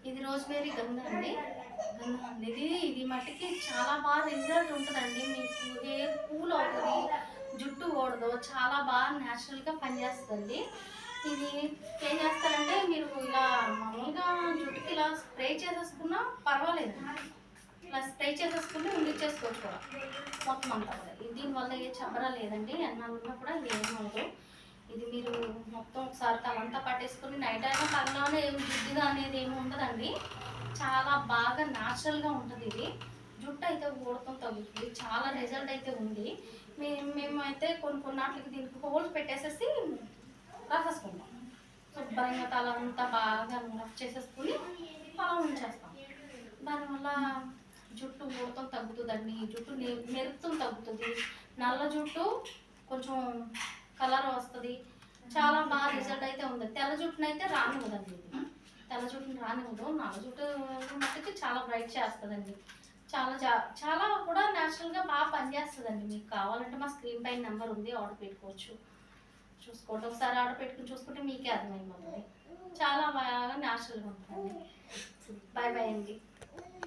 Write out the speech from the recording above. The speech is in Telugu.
ఇది రోజ్‌మేరీ గంధ అండి. గంధం అండి. ఇది మట్టికి చాలా బాగా రిజల్ట్ ఉంటదండి. మీకు హెయిర్ కూల్ అవుతది. జుట్టు ఊడదు. చాలా బాగా న్యాచురల్‌గా పనిచేస్తదండి. ఇది ఏం చేస్తారంటే మీరు ఇలా మామూలుగా జుట్టుకి ఇలా స్ప్రే చేసేసుకున్నా పర్వాలేదండి. ఇలా స్ప్రే చేసేసుకుంటే ఉండిచ్చేసుకోవచ్చు కూడా. మొత్తం అంతా కూడా. దీనివల్ల ఏ చబ్బరా లేదండి. ఎన్నాళ్ళున్నా కూడా ఏమవ్వదు. ఇది మీరు మొత్తం ఒకసారి తలంతా పట్టేసుకొని నైట్ అయినా పగలనే ఏమి జిడ్డుగా అనేది ఏమి ఉండదండి. చాలా బాగా న్యాచురల్‌గా ఉంటదిది. జుట్టయితే ఊడటం తగ్గుతుంది. చాలా రిజల్ట్ అయితే ఉంది. మేమైతే కొన్ని కొన్నాట్లకి దీనికి హోల్స్ పెట్టేసేసి రాసేసుకుంటాం. శుభ్రంగా తలంతా బాగా రఫ్ చేసేసుకొని అలా ఉంచేస్తాం. దానివల్ల జుట్టు ఊడటం తగ్గుతదండి. జుట్టు నెరుపుతం తగ్గుతది. నల్ల జుట్టు కొంచెం కలర్ వస్తది. చాలా బాగా రిజల్ట్ అయితే ఉంది. తెల్ల జుట్టునైతే రానివ్వదండి ఇది. తెల్ల జుట్టుని రానివ్వదు. నల్ల జుట్టు మట్టుకి చాలా బ్రైట్ చేస్తదండి. చాలా కూడా నేచురల్‌గా బాగా పనిచేస్తదండి. మీకు కావాలంటే మా స్క్రీన్ పైన నంబర్ ఉంది. ఆర్డర్ పెట్టుకోవచ్చు. చూసుకోండి. ఒకసారి ఆర్డర్ పెట్టుకొని చూసుకుంటే మీకే అర్థమైపోతది. చాలా బాగా నేచురల్‌గా ఉంటదండి. బై బై అండి.